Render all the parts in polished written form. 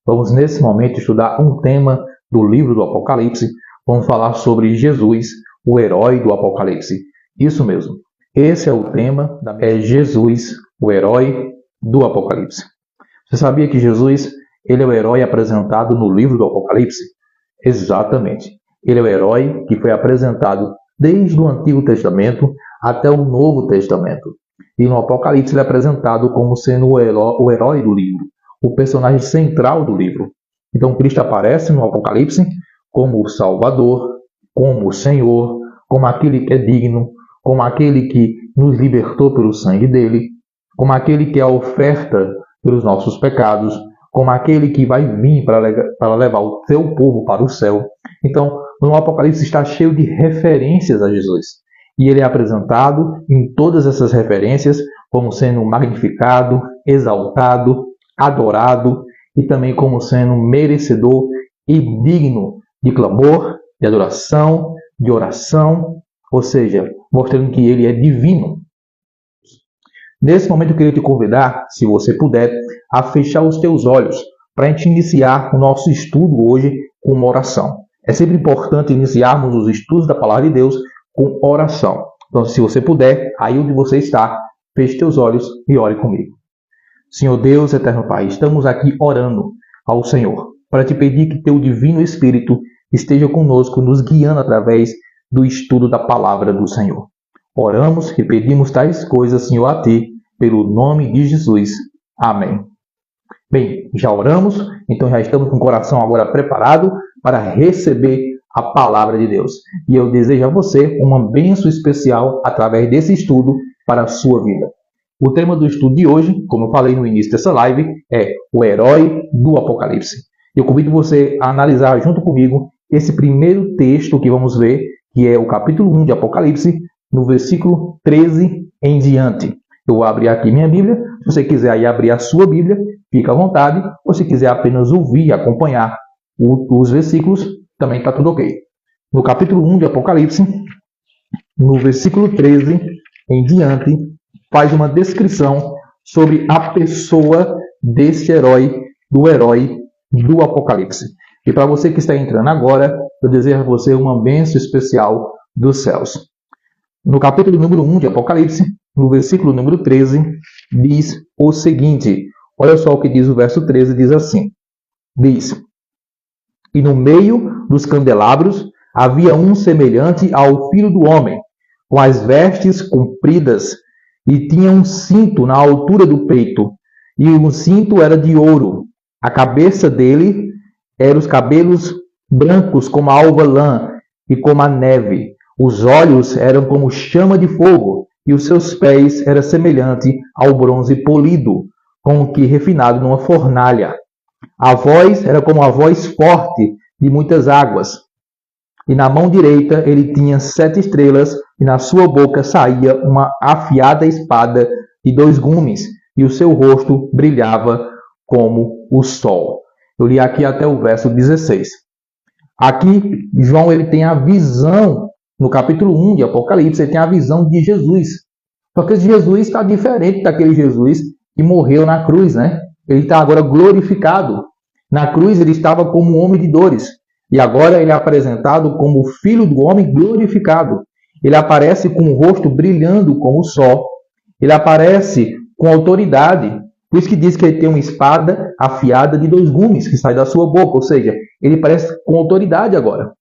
Vamos nesse momento estudar um tema do livro do Apocalipse. Vamos falar sobre Jesus, o herói do Apocalipse. Isso mesmo. Esse é o tema, é Jesus, o herói do Apocalipse. Você sabia que Jesus, ele é o herói apresentado no livro do Apocalipse? Exatamente. Ele é o herói que foi apresentado desde o Antigo Testamento até o Novo Testamento. E no Apocalipse ele é apresentado como sendo o herói do livro, o personagem central do livro. Então Cristo aparece no Apocalipse como o Salvador, como o Senhor, como aquele que é digno, como aquele que nos libertou pelo sangue dele, como aquele que é a oferta pelos nossos pecados, como aquele que vai vir para levar o seu povo para o céu. Então, no Apocalipse está cheio de referências a Jesus. E ele é apresentado em todas essas referências como sendo magnificado, exaltado, adorado e também como sendo merecedor e digno de clamor, de adoração, de oração, ou seja, mostrando que ele é divino. Nesse momento eu queria te convidar, se você puder, a fechar os teus olhos para a gente iniciar o nosso estudo hoje com uma oração. É sempre importante iniciarmos os estudos da Palavra de Deus com oração. Então, se você puder, aí onde você está, feche teus olhos e ore comigo. Senhor Deus, eterno Pai, estamos aqui orando ao Senhor para te pedir que teu divino Espírito esteja conosco, nos guiando através do estudo da Palavra do Senhor. Oramos e pedimos tais coisas, Senhor, a Ti, pelo nome de Jesus. Amém. Bem, já oramos, então já estamos com o coração agora preparado para receber a Palavra de Deus. E eu desejo a você uma bênção especial através desse estudo para a sua vida. O tema do estudo de hoje, como eu falei no início dessa live, é o herói do Apocalipse. Eu convido você a analisar junto comigo esse primeiro texto que vamos ver, que é o capítulo 1 de Apocalipse, no versículo 13 em diante. Eu vou abrir aqui minha Bíblia. Se você quiser aí abrir a sua Bíblia, fica à vontade. Ou se quiser apenas ouvir e acompanhar os versículos, também está tudo ok. No capítulo 1 de Apocalipse, no versículo 13 em diante, faz uma descrição sobre a pessoa desse herói do Apocalipse. E para você que está entrando agora, eu desejo a você uma bênção especial dos céus. No capítulo número 1 de Apocalipse, no versículo número 13, diz o seguinte. Olha só o que diz o verso 13, diz assim. Diz: E no meio dos candelabros havia um semelhante ao Filho do Homem, com as vestes compridas, e tinha um cinto na altura do peito, e o cinto era de ouro. A cabeça dele eram os cabelos brancos como a alva lã e como a neve. Os olhos eram como chama de fogo, e os seus pés eram semelhante ao bronze polido, como que refinado numa fornalha. A voz era como a voz forte de muitas águas. E na mão direita ele tinha 7 estrelas, e na sua boca saía uma afiada espada de 2 gumes, e o seu rosto brilhava como o sol. Eu li aqui até o verso 16. Aqui, João ele tem a visão, no capítulo 1 de Apocalipse, ele tem a visão de Jesus. Só que esse Jesus está diferente daquele Jesus que morreu na cruz, né? Ele está agora glorificado. Na cruz ele estava como um homem de dores. E agora ele é apresentado como o Filho do Homem glorificado. Ele aparece com o rosto brilhando como o sol. Ele aparece com autoridade. Por isso que diz que ele tem uma espada afiada de 2 gumes que sai da sua boca. Ou seja, ele parece com autoridade agora.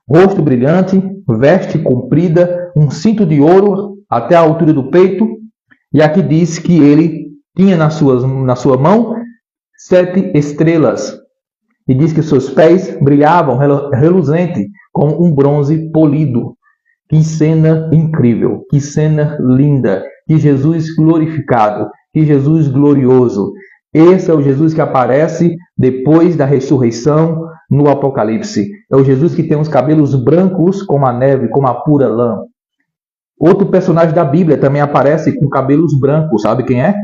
Rosto brilhante, veste comprida, um cinto de ouro até a altura do peito. E aqui diz que ele tinha na sua mão 7 estrelas. E diz que seus pés brilhavam reluzente como um bronze polido. Que cena incrível, que cena linda, que Jesus glorificado, que Jesus glorioso. Esse é o Jesus que aparece depois da ressurreição no Apocalipse. É o Jesus que tem os cabelos brancos como a neve, como a pura lã. Outro personagem da Bíblia também aparece com cabelos brancos. Sabe quem é?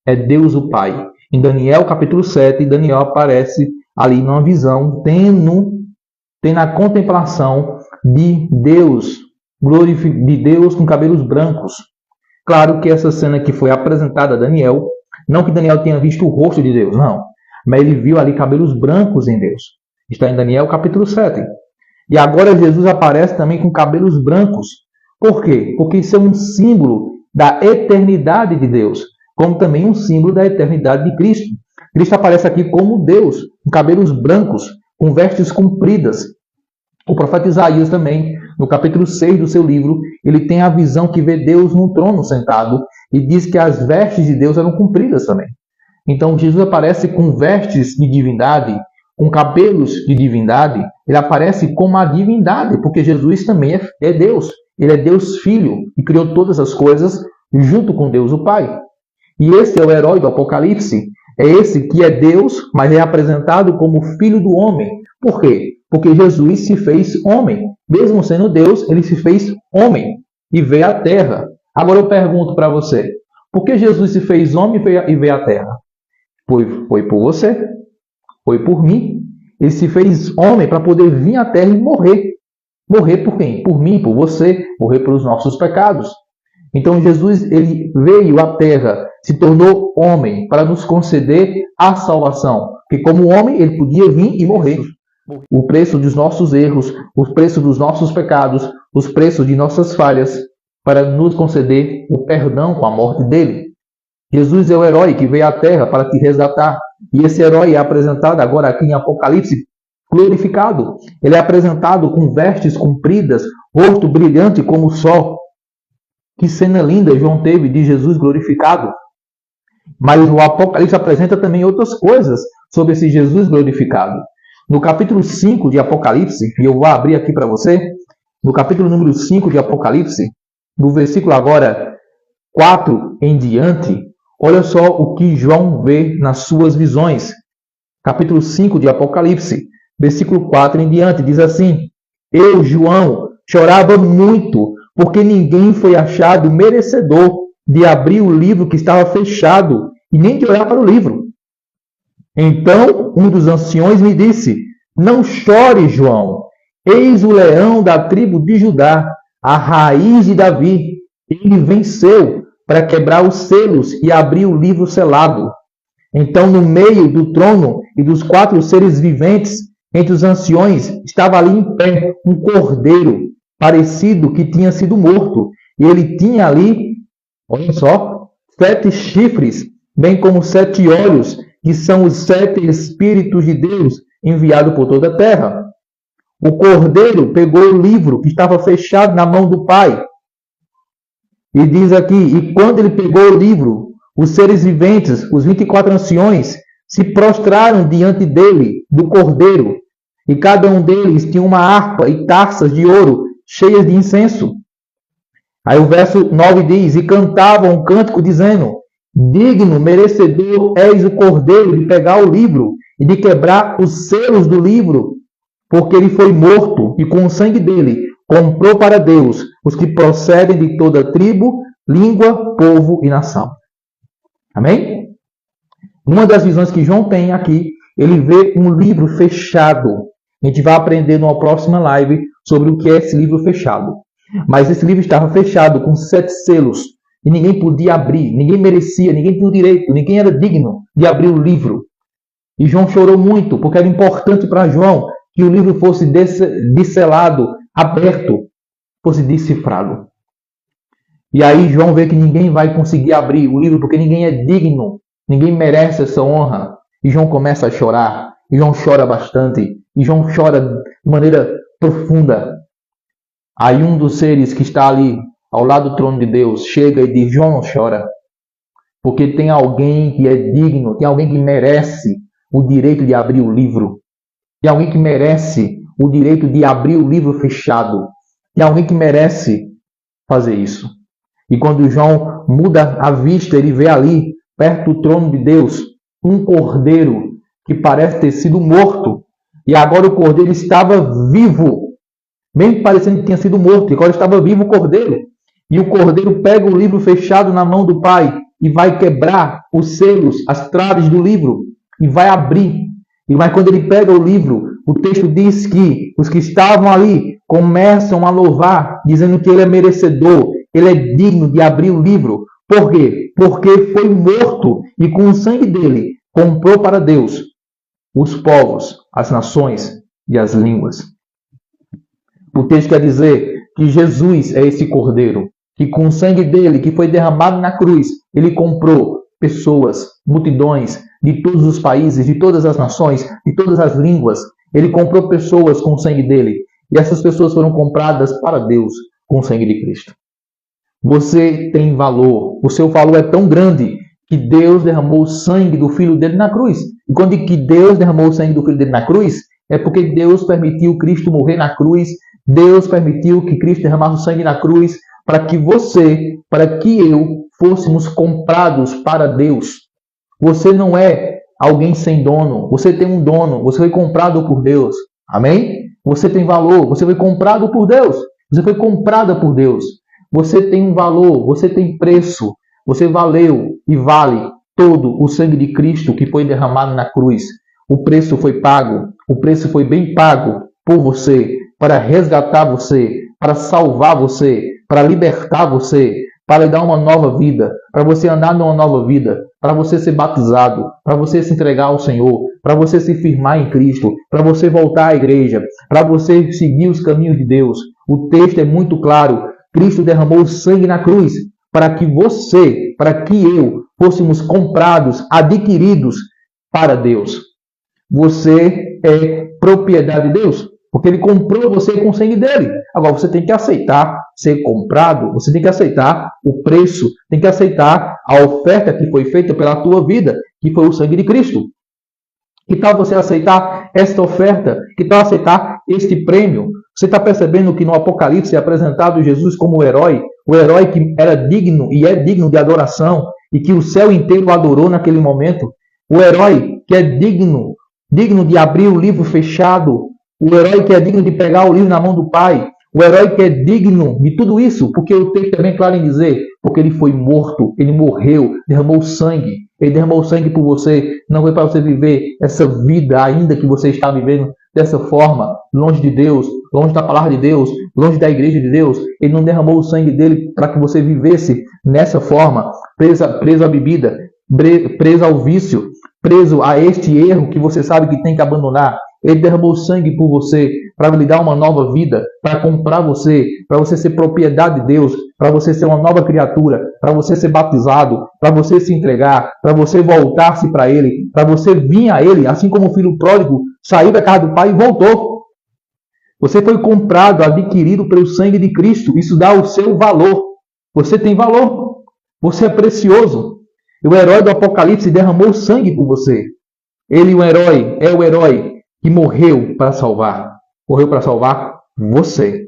É Deus o Pai. Em Daniel capítulo 7, Daniel aparece ali numa visão, tendo a contemplação de Deus com cabelos brancos. Claro que essa cena que foi apresentada a Daniel, não que Daniel tenha visto o rosto de Deus, não. mas ele viu ali cabelos brancos em Deus. Está em Daniel capítulo 7. E agora Jesus aparece também com cabelos brancos. Por quê? Porque isso é um símbolo da eternidade de Deus, como também um símbolo da eternidade de Cristo. Cristo aparece aqui como Deus, com cabelos brancos, com vestes compridas. O profeta Isaías também, no capítulo 6 do seu livro, ele tem a visão que vê Deus no trono sentado e diz que as vestes de Deus eram compridas também. Então Jesus aparece com vestes de divindade, com cabelos de divindade. Ele aparece como a divindade, porque Jesus também é Deus. Ele é Deus Filho e criou todas as coisas junto com Deus o Pai. E esse é o herói do Apocalipse. É esse que é Deus, mas é apresentado como Filho do Homem. Por quê? Porque Jesus se fez homem. Mesmo sendo Deus, ele se fez homem e veio à Terra. Agora eu pergunto para você, por que Jesus se fez homem e veio à Terra? Foi por você, foi por mim. Ele se fez homem para poder vir à Terra e morrer. Morrer por quem? Por mim, por você, morrer pelos nossos pecados. Então Jesus ele veio à Terra, se tornou homem para nos conceder a salvação. Porque como homem ele podia vir e morrer. O preço dos nossos erros, o preço dos nossos pecados, os preços de nossas falhas, para nos conceder o perdão com a morte dele. Jesus é o herói que veio à Terra para te resgatar. E esse herói é apresentado agora aqui em Apocalipse glorificado. Ele é apresentado com vestes compridas, rosto brilhante como o sol. Que cena linda João teve de Jesus glorificado. Mas o Apocalipse apresenta também outras coisas sobre esse Jesus glorificado. No capítulo 5 de Apocalipse, e eu vou abrir aqui para você, no capítulo número 5 de Apocalipse, no versículo agora 4 em diante, olha só o que João vê nas suas visões. Capítulo 5 de Apocalipse, versículo 4 em diante, diz assim: Eu, João, chorava muito, porque ninguém foi achado merecedor de abrir o livro que estava fechado e nem de olhar para o livro. Então um dos anciões me disse: Não chore, João. Eis o leão da tribo de Judá, a raiz de Davi. Ele venceu para quebrar os selos e abrir o livro selado. Então, no meio do trono e dos 4 seres viventes, entre os anciões, estava ali em pé um cordeiro, parecido que tinha sido morto. E ele tinha ali, olha só, 7 chifres, bem como 7 olhos, que são os 7 Espíritos de Deus enviados por toda a terra. O cordeiro pegou o livro que estava fechado na mão do Pai. E diz aqui, e quando ele pegou o livro, os seres viventes, os 24 anciões, se prostraram diante dele, do cordeiro. E cada um deles tinha uma harpa e taças de ouro cheias de incenso. Aí o verso 9 diz, e cantavam um cântico dizendo: Digno, merecedor és o cordeiro de pegar o livro e de quebrar os selos do livro, porque ele foi morto e com o sangue dele comprou para Deus os que procedem de toda tribo, língua, povo e nação. Amém? Uma das visões que João tem aqui, ele vê um livro fechado. A gente vai aprender numa próxima live sobre o que é esse livro fechado. Mas esse livro estava fechado com 7 selos. E ninguém podia abrir, ninguém merecia, ninguém tinha o direito, ninguém era digno de abrir o livro. E João chorou muito, porque era importante para João que o livro fosse desselado, aberto, fosse decifrado. E aí João vê que ninguém vai conseguir abrir o livro, porque ninguém é digno, ninguém merece essa honra. E João começa a chorar, e João chora bastante, e João chora de maneira profunda. Aí um dos seres que está ali, ao lado do trono de Deus, chega e diz: João, não chora, porque tem alguém que é digno, tem alguém que merece o direito de abrir o livro. Tem alguém que merece o direito de abrir o livro fechado. Tem alguém que merece fazer isso. E quando João muda a vista, ele vê ali, perto do trono de Deus, um cordeiro que parece ter sido morto. E agora o cordeiro estava vivo, bem parecendo que tinha sido morto. E agora estava vivo o cordeiro. E o cordeiro pega o livro fechado na mão do Pai e vai quebrar os selos, as traves do livro, e vai abrir. Mas quando ele pega o livro, o texto diz que os que estavam ali começam a louvar, dizendo que ele é merecedor, ele é digno de abrir o livro. Por quê? Porque foi morto e com o sangue dele comprou para Deus os povos, as nações e as línguas. O texto quer dizer que Jesus é esse cordeiro, que com o sangue dele, que foi derramado na cruz, ele comprou pessoas, multidões de todos os países, de todas as nações, de todas as línguas. Ele comprou pessoas com o sangue dele. E essas pessoas foram compradas para Deus com o sangue de Cristo. Você tem valor. O seu valor é tão grande que Deus derramou o sangue do Filho dele na cruz. E quando diz que Deus derramou o sangue do Filho dele na cruz, é porque Deus permitiu Cristo morrer na cruz. Deus permitiu que Cristo derramasse o sangue na cruz para que você, para que eu fôssemos comprados para Deus. Você não é alguém sem dono. Você tem um dono. Você foi comprado por Deus. Amém? Você tem valor. Você foi comprado por Deus. Você foi comprada por Deus. Você tem um valor. Você tem preço. Você valeu e vale todo o sangue de Cristo que foi derramado na cruz. O preço foi pago. O preço foi bem pago por você, para resgatar você, para salvar você, para libertar você, para lhe dar uma nova vida, para você andar numa nova vida, para você ser batizado, para você se entregar ao Senhor, para você se firmar em Cristo, para você voltar à igreja, para você seguir os caminhos de Deus. O texto é muito claro. Cristo derramou o sangue na cruz para que você, para que eu, fôssemos comprados, adquiridos para Deus. Você é propriedade de Deus, porque Ele comprou você com o sangue dele. Agora você tem que aceitar ser comprado, você tem que aceitar o preço, tem que aceitar a oferta que foi feita pela tua vida, que foi o sangue de Cristo. Que tal você aceitar esta oferta? Que tal aceitar este prêmio? Você está percebendo que no Apocalipse é apresentado Jesus como o herói que era digno e é digno de adoração, e que o céu inteiro adorou naquele momento. O herói que é digno de abrir o livro fechado, o herói que é digno de pegar o livro na mão do Pai, o herói que é digno de tudo isso, porque o texto é bem claro em dizer, porque ele foi morto, ele morreu, derramou sangue, ele derramou sangue por você, não foi para você viver essa vida ainda que você está vivendo dessa forma, longe de Deus, longe da palavra de Deus, longe da igreja de Deus. Ele não derramou o sangue dele para que você vivesse nessa forma, preso à bebida, preso ao vício, preso a este erro que você sabe que tem que abandonar. Ele derramou sangue por você para lhe dar uma nova vida, para comprar você, para você ser propriedade de Deus, para você ser uma nova criatura, para você ser batizado, para você se entregar, para você voltar-se para Ele, para você vir a Ele, assim como o filho pródigo saiu da casa do pai e voltou. Você foi comprado, adquirido pelo sangue de Cristo. Isso dá o seu valor. Você tem valor. Você é precioso. E o herói do Apocalipse derramou sangue por você. Ele, o herói, é o herói que morreu para salvar. Morreu para salvar você.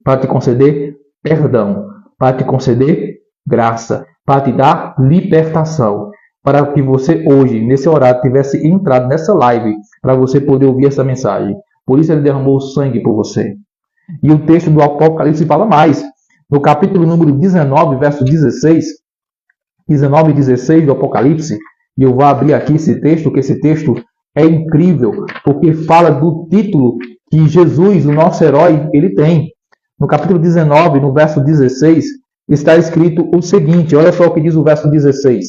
Para te conceder perdão. Para te conceder graça. Para te dar libertação. Para que você hoje, nesse horário, tivesse entrado nessa live. Para você poder ouvir essa mensagem. Por isso ele derramou sangue por você. E o texto do Apocalipse fala mais. No capítulo número 19, verso 16. 19 e 16 do Apocalipse. E eu vou abrir aqui esse texto, porque esse texto é incrível, porque fala do título que Jesus, o nosso herói, ele tem. No capítulo 19, no verso 16, está escrito o seguinte, olha só o que diz o verso 16.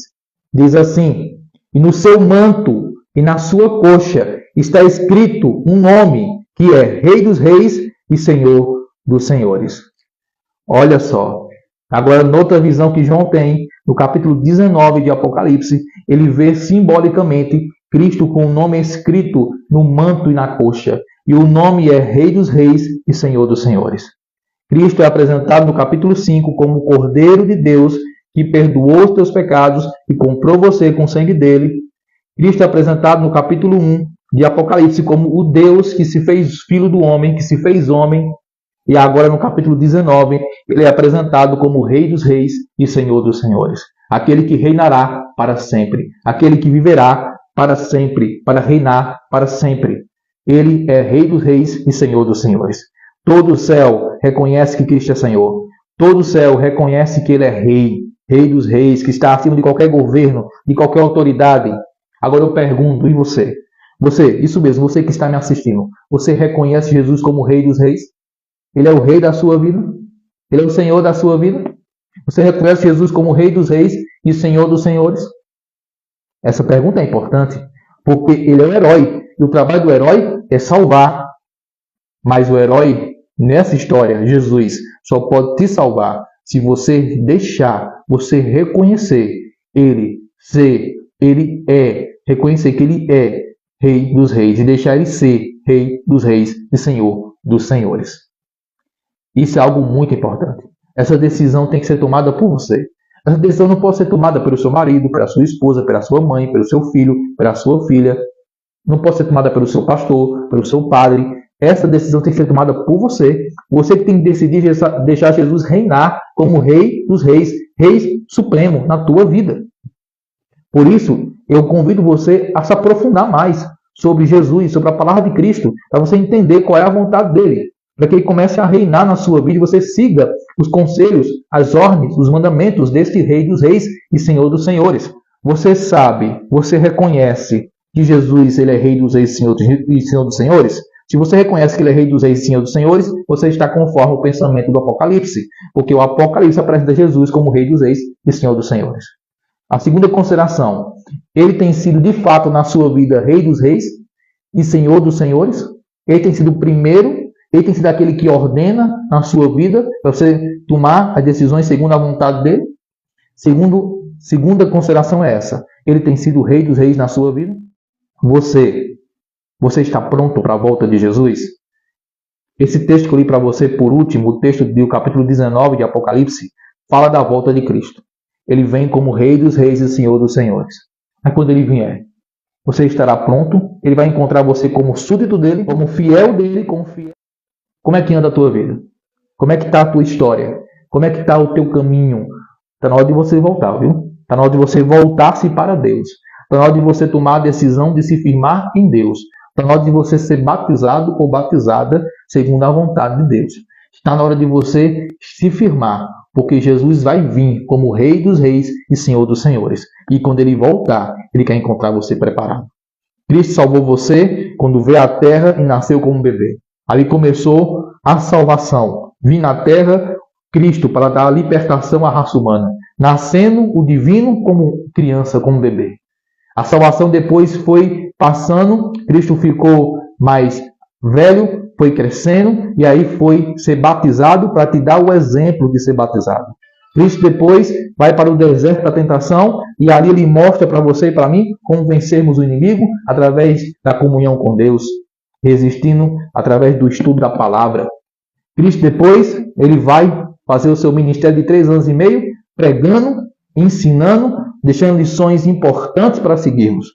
Diz assim, e no seu manto e na sua coxa está escrito um nome, que é Rei dos Reis e Senhor dos Senhores. Olha só. Agora, noutra visão que João tem, no capítulo 19 de Apocalipse, ele vê simbolicamente Cristo com o nome escrito no manto e na coxa. E o nome é Rei dos Reis e Senhor dos Senhores. Cristo é apresentado no capítulo 5 como o Cordeiro de Deus que perdoou os teus pecados e comprou você com o sangue dele. Cristo é apresentado no capítulo 1 de Apocalipse como o Deus que se fez filho do homem, que se fez homem. E agora no capítulo 19, ele é apresentado como o Rei dos Reis e Senhor dos Senhores. Aquele que reinará para sempre. Aquele que viverá para sempre, para reinar para sempre. Ele é Rei dos Reis e Senhor dos Senhores. Todo o céu reconhece que Cristo é Senhor. Todo o céu reconhece que Ele é Rei. Rei dos Reis, que está acima de qualquer governo, de qualquer autoridade. Agora eu pergunto, e você? Você, isso mesmo, você que está me assistindo. Você reconhece Jesus como Rei dos Reis? Ele é o Rei da sua vida? Ele é o Senhor da sua vida? Você reconhece Jesus como Rei dos Reis e Senhor dos Senhores? Essa pergunta é importante, porque Ele é o herói E o trabalho do herói é salvar. Mas o herói, nessa história, Jesus, só pode te salvar se você deixar, você reconhecer ele reconhecer que ele é Rei dos Reis e deixar ele ser Rei dos Reis e Senhor dos Senhores. Isso é algo muito importante. Essa decisão tem que ser tomada por você. Essa decisão não pode ser tomada pelo seu marido, pela sua esposa, pela sua mãe, pelo seu filho, pela sua filha. Não pode ser tomada pelo seu pastor, pelo seu padre. Essa decisão tem que ser tomada por você. Você que tem que decidir deixar Jesus reinar como Rei dos Reis, Rei Supremo na tua vida. Por isso, eu convido você a se aprofundar mais sobre Jesus, sobre a palavra de Cristo, para você entender qual é a vontade dele, para que ele comece a reinar na sua vida e você siga os conselhos, as ordens, os mandamentos deste Rei dos Reis e Senhor dos Senhores. Você sabe, você reconhece que Jesus ele é Rei dos Reis e Senhor dos Senhores? Se você reconhece que ele é Rei dos Reis e Senhor dos Senhores, você está conforme o pensamento do Apocalipse, porque o Apocalipse apresenta Jesus como Rei dos Reis e Senhor dos Senhores. A segunda consideração, ele tem sido de fato na sua vida Rei dos Reis e Senhor dos Senhores? Ele tem sido o primeiro, ele tem sido aquele que ordena na sua vida para você tomar as decisões segundo a vontade dele? Segunda consideração é essa, ele tem sido o Rei dos Reis na sua vida? Você está pronto para a volta de Jesus? Esse texto que eu li para você por último, o texto do capítulo 19 de Apocalipse, fala da volta de Cristo. Ele vem como Rei dos Reis e Senhor dos Senhores. Mas quando ele vier, você estará pronto? Ele vai encontrar você como súdito dele, como fiel dele, como fiel. Como é que anda a tua vida? Como é que está a tua história? Como é que está o teu caminho? Está na hora de você voltar, viu? Está na hora de você voltar-se para Deus. Está na hora de você tomar a decisão de se firmar em Deus. Está na hora de você ser batizado ou batizada segundo a vontade de Deus. Está na hora de você se firmar, porque Jesus vai vir como Rei dos Reis e Senhor dos Senhores. E quando ele voltar, ele quer encontrar você preparado. Cristo salvou você quando veio à terra e nasceu como um bebê. Ali começou a salvação. Vim na terra Cristo para dar a libertação à raça humana. Nascendo o divino como criança, como bebê. A salvação depois foi passando, Cristo ficou mais velho, foi crescendo e aí foi ser batizado para te dar o exemplo de ser batizado. Cristo depois vai para o deserto da tentação e ali ele mostra para você e para mim como vencermos o inimigo através da comunhão com Deus, resistindo através do estudo da palavra. Cristo depois ele vai fazer o seu ministério de 3 anos e meio, pregando, ensinando, deixando lições importantes para seguirmos.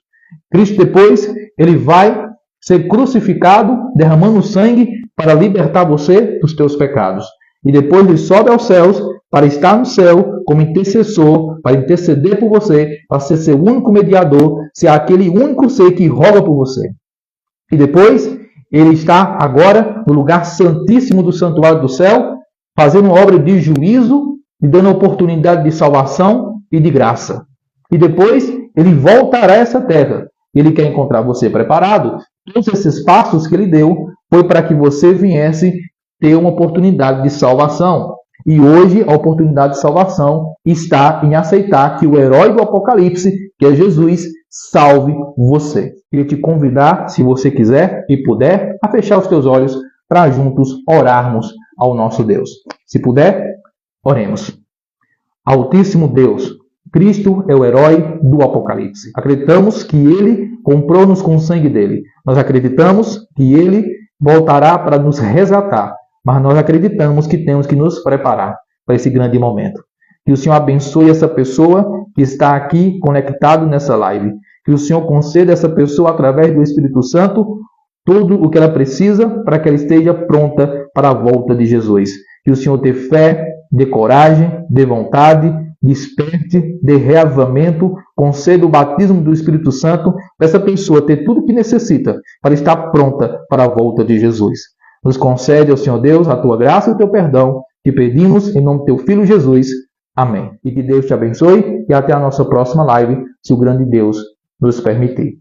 Cristo depois, ele vai ser crucificado, derramando sangue para libertar você dos teus pecados. E depois ele sobe aos céus para estar no céu como intercessor, para interceder por você, para ser seu único mediador, ser aquele único ser que roga por você. E depois ele está agora no lugar santíssimo do santuário do céu, fazendo obra de juízo e dando oportunidade de salvação e de graça. E depois ele voltará a essa terra. Ele quer encontrar você preparado. Todos esses passos que ele deu foi para que você viesse ter uma oportunidade de salvação. E hoje a oportunidade de salvação está em aceitar que o herói do Apocalipse, que é Jesus, salve você. Queria te convidar, se você quiser e puder, a fechar os teus olhos para juntos orarmos ao nosso Deus. Se puder, oremos. Altíssimo Deus, Cristo é o herói do Apocalipse. Acreditamos que ele comprou-nos com o sangue dele. Nós acreditamos que ele voltará para nos resgatar. Mas nós acreditamos que temos que nos preparar para esse grande momento. Que o Senhor abençoe essa pessoa que está aqui conectado nessa live. Que o Senhor conceda a essa pessoa, através do Espírito Santo, tudo o que ela precisa para que ela esteja pronta para a volta de Jesus. Que o Senhor dê fé, dê coragem, dê vontade, desperte, dê reavivamento, conceda o batismo do Espírito Santo para essa pessoa ter tudo o que necessita para estar pronta para a volta de Jesus. Nos concede, ó Senhor Deus, a tua graça e o teu perdão, que pedimos em nome do teu Filho Jesus. Amém. E que Deus te abençoe e até a nossa próxima live, se o grande Deus nos permitir.